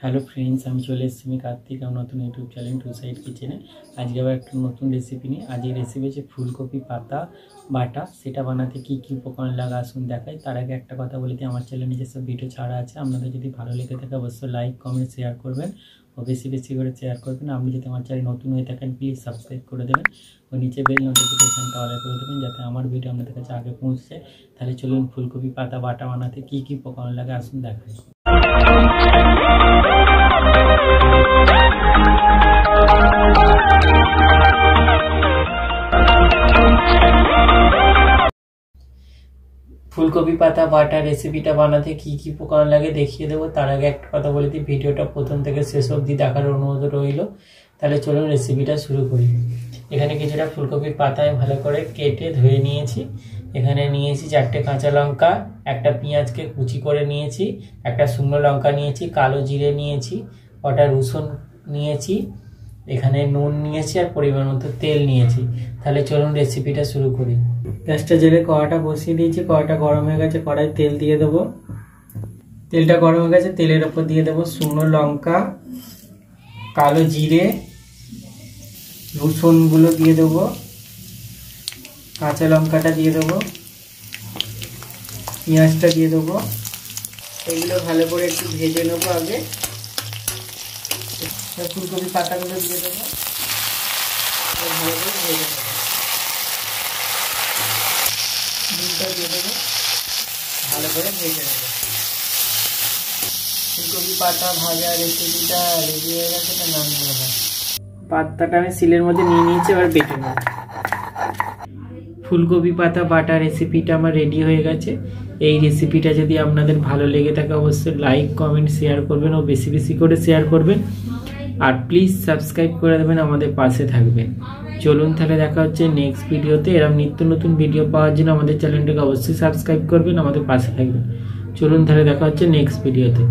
Hello friends, আমি চলে এসেছি কার্তিক আমার নতুন ইউটিউব চ্যানেল টু সাইড কিচেনে। আজকে আবার একটা নতুন রেসিপি নিয়ে। আজকের রেসিপি হচ্ছে ফুলকপি পাতা বাটা। সেটা বানাতে কি কি উপকরণ লাগা আসুন দেখাই। তার আগে একটা কথা বলে দিই, আমার চ্যানেলে যেসব ভিডিও ছাড়া আছে আপনাদের যদি ভালো লেগে থাকে অবশ্যই লাইক কমেন্ট শেয়ার করবেন ও বেশি বেশি করে শেয়ার করবেন। আপনি যদি আমার চ্যানেল নতুন হয়ে থাকেন প্লিজ সাবস্ক্রাইব করে দেবেন ও নিচে বেল নোটিফিকেশানটা অল করে দেবেন যাতে আমার ভিডিও আপনাদের কাছে আগে পৌঁছে। তাহলে চলুন ফুলকপি পাতা বাটা বানাতে কি কি উপকরণ লাগে আসুন দেখাই। ফুলকপি পাতা বাটা রেসিপিটা বানাতে কি কি উপকরণ লাগে দেখিয়ে দেবো। তার আগে একটা কথা বলে দিই, ভিডিওটা প্রথম থেকে শেষ অবধি দেখার অনুরোধ রইল। তাহলে চলুন রেসিপিটা শুরু করি। এখানে কিছুটা ফুলকপির পাতা আমি ভালো করে কেটে ধুয়ে নিয়েছি। এখানে নিয়েছি 4টে কাঁচা লঙ্কা, একটা পেঁয়াজকে কুচি করে নিয়েছি, একটা শুকনো লঙ্কা নিয়েছি, কালো জিরে নিয়েছি, কটা রসুন নিয়েছি, এখানে নুন নিয়েছি আর পরিমাণ মতো তেল নিয়েছি। তাহলে চলুন রেসিপিটা শুরু করি। গ্যাসটা জেলে কড়াটা বসিয়ে দিয়েছি, কড়াটা গরম হয়ে গেছে, কড়াই তেল দিয়ে দেবো। তেলটা গরম হয়ে গেছে, তেলের ওপর দিয়ে দেবো শুকনো লঙ্কা, কালো জিরে, রসুনগুলো দিয়ে দেবো, কাঁচা লঙ্কাটা দিয়ে দেবো, পেঁয়াজটা দিয়ে দেবো। এগুলো ভালো করে একটু ভেজে নেবো। আগে ফুলকপি পাতাগুলো দিয়ে দেবো, ভালো করে ভেজে নেবো। নুনটা দিয়ে দেবো, ভালো করে ভেজে নেবো। ফুলকপি পাতা ভাজা রেসিপিটা রেডি হয়ে গেছে, এটা নামিয়ে নেবো। পাতাটা আমি সিলের মধ্যে নিয়ে নিয়েছি, এবার বেটে নেবো। ফুলকপি পাতা বাটা রেসিপিটা আমার রেডি হয়ে গেছে। এই রেসিপিটা যদি আপনাদের ভালো লেগে থাকে অবশ্যই লাইক কমেন্ট শেয়ার করবেন ও বেশি বেশি করে শেয়ার করবেন। আর প্লিজ সাবস্ক্রাইব করে দেবেন, আমাদের পাশে থাকবেন। চলুন তাহলে দেখা হচ্ছে নেক্সট ভিডিওতে। এরকম নিত্য নতুন ভিডিও পাওয়ার জন্য আমাদের চ্যানেলটাকে অবশ্যই সাবস্ক্রাইব করবেন, আমাদের পাশে থাকবেন। চলুন তাহলে দেখা হচ্ছে নেক্সট ভিডিওতে।